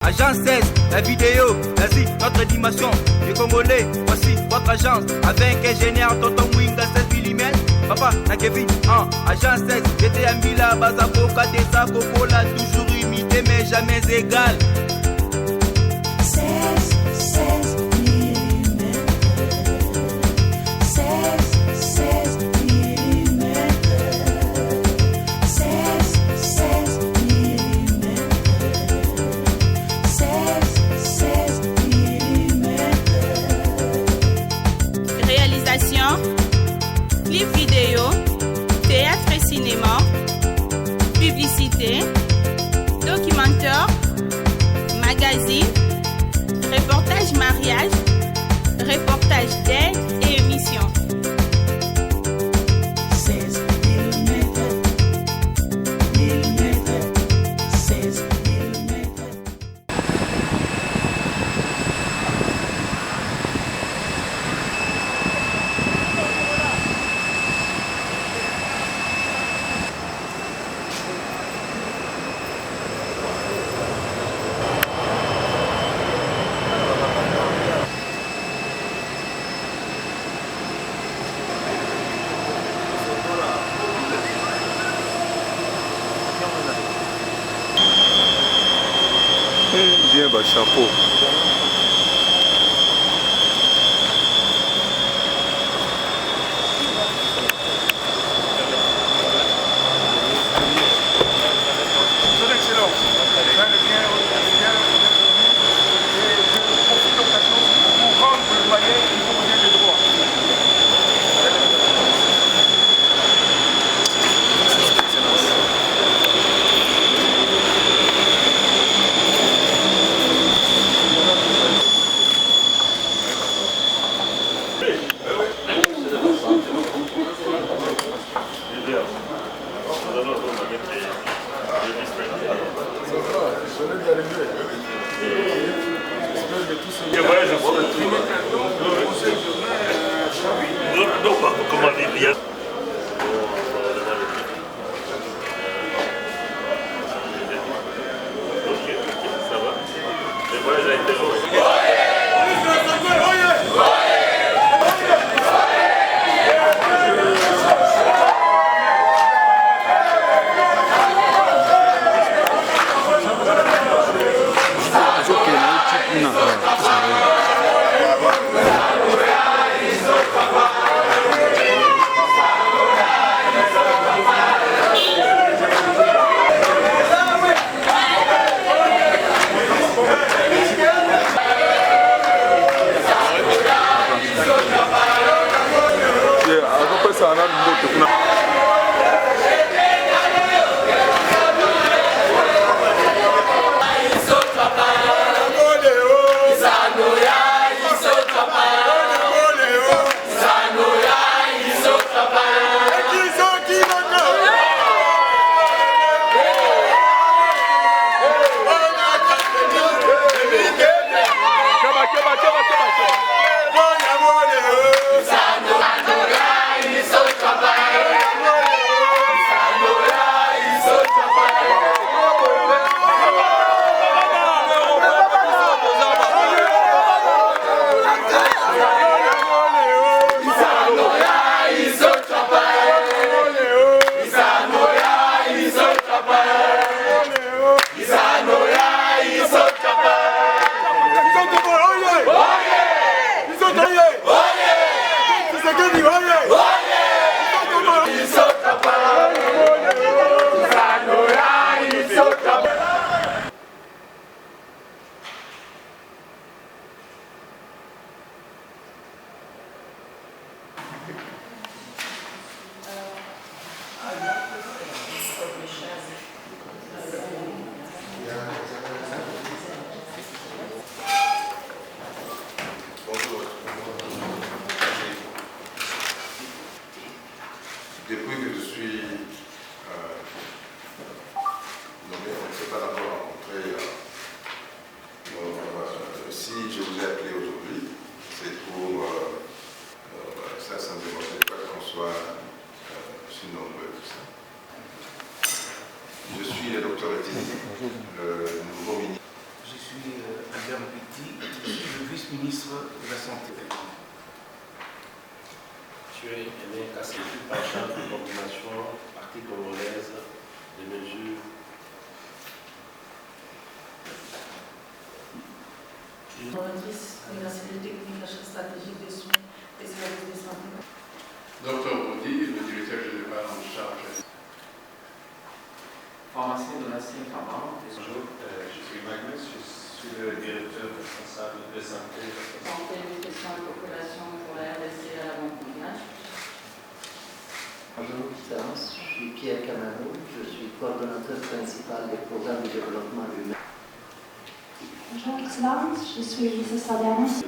Agence 16, la vidéo, vas-y, notre animation. Les Congolais, voici votre agence. Avec ingénieur Tonton Winga 16 mm. Papa, na Kevin, Agence 16, j'étais à Mila, Bazaboka, Tessa, Cocola, toujours imité mais jamais égal. 16 mm. 16 mm. 16 mm. 16 mm. Réalisation, clip vidéo, théâtre et cinéma, publicité, documentaire, magazine, reportage mariage, reportage d'aide et émission. 16 mm. 16 mm. Bien, bah, chapeau. Son Excellence, je profite de l'occasion pour rendre le Malien qui vous donne les droits. Comment dire, ça va. Le voyage a été long. vice-ministre de la Santé. Monsieur Aimé Kasséki, chargé de coordination partie congolaise des mesures. Coordinatrice de la cellule technique d'achat stratégique des soins et services de santé. Docteur Baudy, le directeur général en charge. Pharmacien Donatien Camara. Bonjour, je suis Magnus, je suis le directeur responsable de santé. Santé, nutrition et population pour la RDC à la Banque mondiale. Bonjour, je suis Pierre Camaro, je suis coordonnateur principal des programmes de développement humain. Bonjour, Excellence, je suis Lisa Salianos.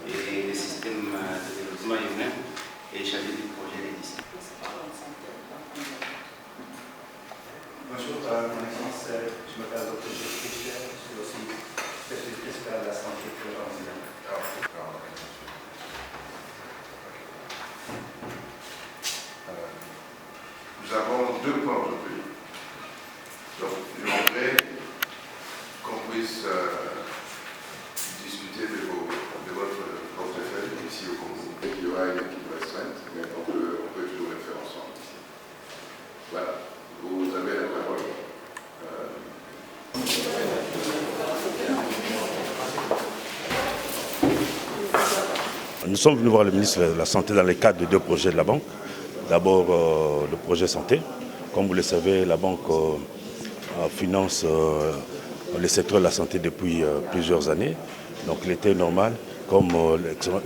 Et des systèmes de développement humain et chargé du projet des lycées. Bonjour, mon excellence, je m'appelle Dr. Jacques Fischer, je suis aussi spécialiste de la santé pour l'environnement. Nous avons 2 points aujourd'hui. Donc, je voudrais qu'on puisse discuter de votre portefeuille ici au Congo. Il y aura une équipe restreinte, mais on peut toujours le faire ensemble ici. Voilà, vous avez la parole. Nous sommes venus voir le ministre de la Santé dans le cadre de 2 projets de la banque. D'abord, le projet santé. Comme vous le savez, la banque finance le secteur de la santé depuis plusieurs années. Donc il était normal, comme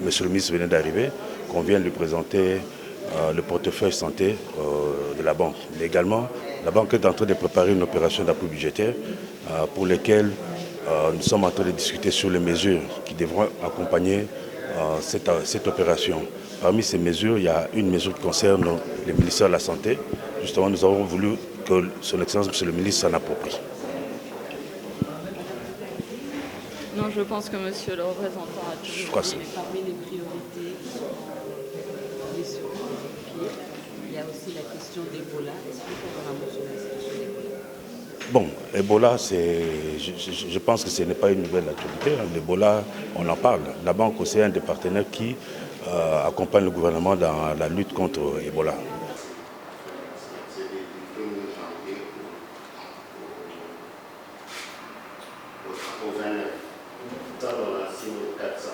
monsieur le ministre venait d'arriver, qu'on vienne lui présenter le portefeuille santé de la banque. Mais également, la banque est en train de préparer une opération d'appui budgétaire pour laquelle nous sommes en train de discuter sur les mesures qui devront accompagner cette opération. Parmi ces mesures, il y a une mesure qui concerne le ministère de la Santé. Justement, nous avons voulu que son Excellence, monsieur le ministre, s'en approprie. Non, je pense que monsieur le représentant a toujours dit, parmi les priorités qui sont mises sur le pied, il y a aussi la question d'Ebola. Est-ce qu'il faut vraiment mentionner la question d'Ebola? Bon, Ebola, je pense que ce n'est pas une nouvelle actualité. L'Ebola, on en parle. La banque aussi est un des partenaires qui accompagne le gouvernement dans la lutte contre Ebola. Au 29, dans la 6400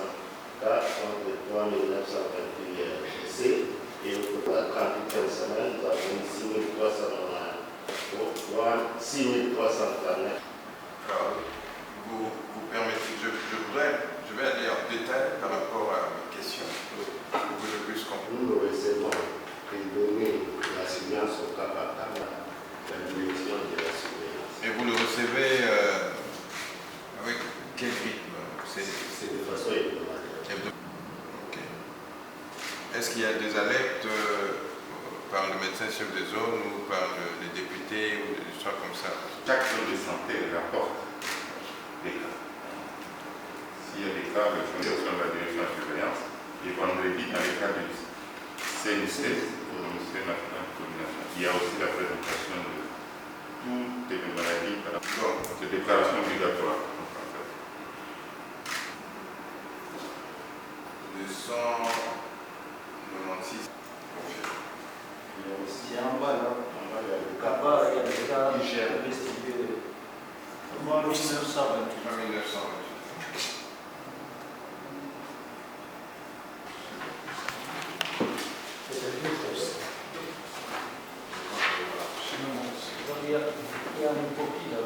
cas, contre 3928 décès, et au total 38 semaines, nous avons 6339. Vous permettez, je vais aller en détail par rapport à mes questions pour que je puisse comprendre. Nous recevons une donnée de la surveillance au cas par cas, la direction de la surveillance. Et vous le recevez avec quel rythme? C'est de façon hebdomadaire. Ok. Est-ce qu'il y a des alertes par le médecin chef de zone ou par les députés ou des choses comme ça? Chaque zone de santé rapporte des cas. S'il y a des cas, le direction de la direction de surveillance, et vendredi, dans les cas du CNC, le ministère national de coordination, il y a aussi la présentation de toutes les maladies, donc c'est déclaration obligatoire. 296. Il y a aussi en bas, là, il y a le CAPA, il y a le cas investigué. 1928. Il y a une copie là.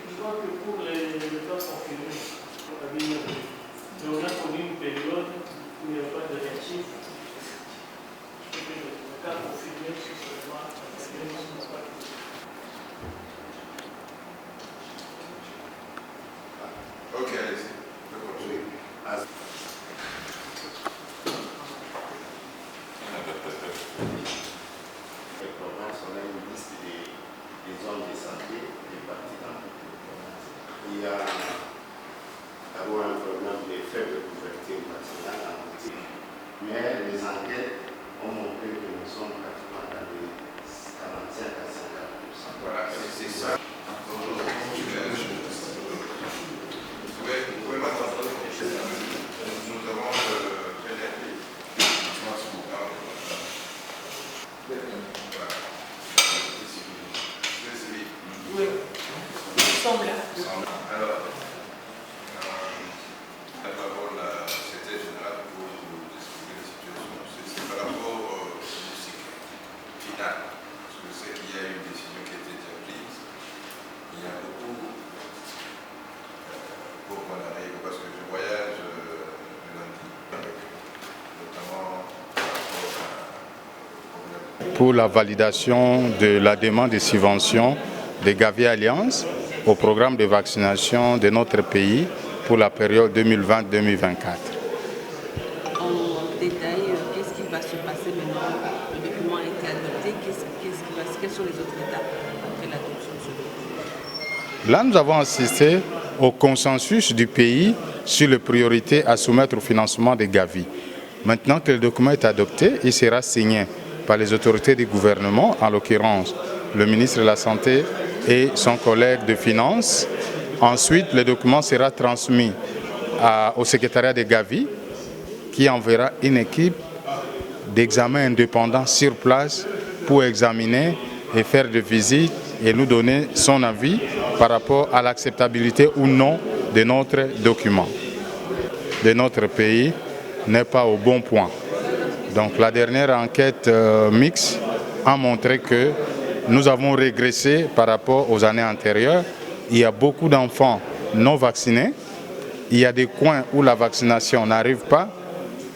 Je crois que pour les cas confirmés, on a connu une période où il n'y avait pas de réactif. Les cas confirmés, c'est seulement Ok, allez-y. Les provinces, on a une liste des zones de santé réparties dans toutes les provinces. Il y a Oui. Ils sont là. Alors, d'abord, la secrétaire générale pour vous expliquer la situation. C'est par rapport au cycle final. Parce que je sais qu'il y a une décision qui a été déjà prise. Il y a beaucoup pour qu'on arrive, parce que je voyage le lundi, notamment par rapport à pour la validation de la demande de subvention de Gavi Alliance au programme de vaccination de notre pays pour la période 2020-2024. En détail, qu'est-ce qui va se passer maintenant? Le document a été adopté, quelles sont les autres étapes après l'adoption de ce document? Là, nous avons assisté au consensus du pays sur les priorités à soumettre au financement des Gavi. Maintenant que le document est adopté, il sera signé par les autorités du gouvernement, en l'occurrence le ministre de la Santé et son collègue de Finances. Ensuite, le document sera transmis au secrétariat des Gavi qui enverra une équipe d'examen indépendants sur place pour examiner et faire des visites et nous donner son avis par rapport à l'acceptabilité ou non de notre document. De notre pays n'est pas au bon point. Donc la dernière enquête mixte a montré que nous avons régressé par rapport aux années antérieures. Il y a beaucoup d'enfants non vaccinés. Il y a des coins où la vaccination n'arrive pas.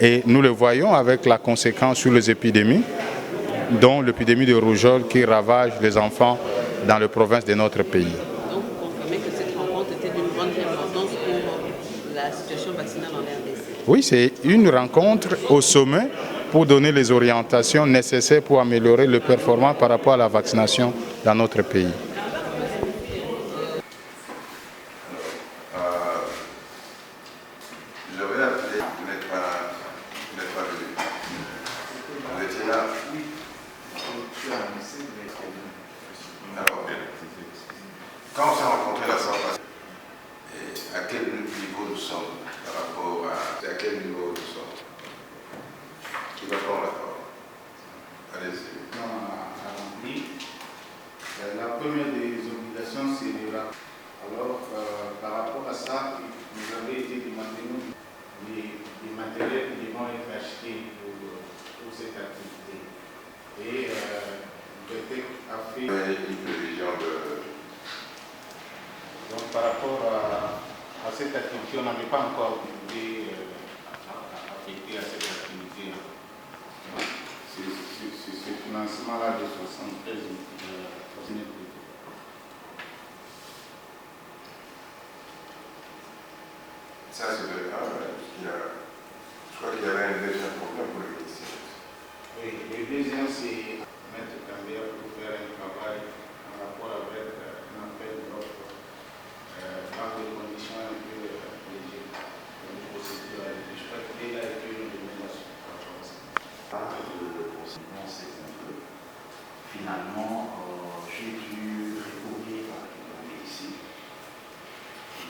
Et nous le voyons avec la conséquence sur les épidémies, dont l'épidémie de rougeole qui ravage les enfants dans les provinces de notre pays. Donc vous confirmez que cette rencontre était d'une grande importance pour la situation vaccinale en RDC? Oui, c'est une rencontre au sommet pour donner les orientations nécessaires pour améliorer les performances par rapport à la vaccination dans notre pays. Je vais appeler, vous n'êtes pas venu. Vous étiez là? Oui. Alors, quand on s'est rencontrés la semaine passée, à quel niveau nous sommes par rapport à quel niveau nous sommes? Qui va prendre la parole? Allez-y. La première des obligations, c'est le rapport. Alors, par rapport à ça, nous avons été demandé des matériels qui vont être achetés pour cette activité. Et peut-être a fait une prévision de... Donc, par rapport à cette activité, on n'avait pas encore été affecté à cette activité. C'est ce financement-là de 73 000. Ça, c'est de grave, je crois qu'il y avait un deuxième problème pour le ministère. Oui, le deuxième, c'est mettre Cambia pour faire un travail en rapport avec un appel d'offres dans des conditions un peu légères. Je crois que dès là, il y a eu une domination par rapport à ça. Le procédement, c'est un peu. Finalement, j'ai dû recourir à ici.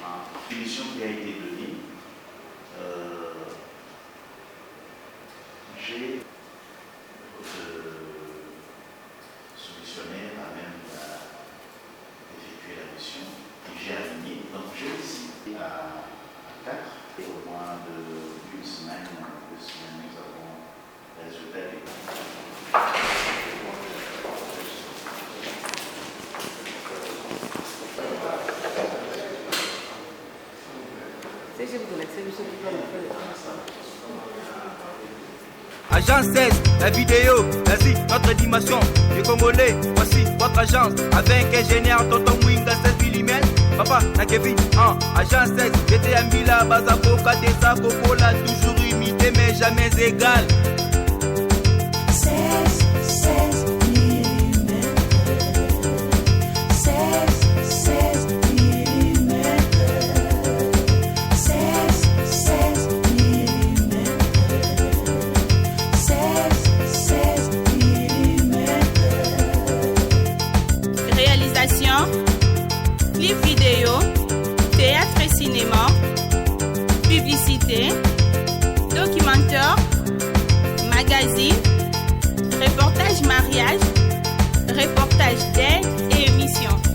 Ma finition qui a été donnée, j'ai solutionnaire à même effectuer la mission et j'ai aligné. Donc j'ai décidé à 4 et au moins d'une semaine, 2 semaines, nous avons le résultat des Agence 16, la vidéo, vas-y, notre animation. Les Congolais, voici votre agence. Avec ingénieur Tonton Mwinga 16 mm. Papa, na Kevin, agence 16. J'étais à Mila, Bazako, Kadesa, Kokola, toujours imité mais jamais égal. 16 mm. 16 mm. 16 mm. 16 mm. Réalisation, clip vidéo, théâtre et cinéma, publicité, documentaire, mariage, reportage d'aide et émissions.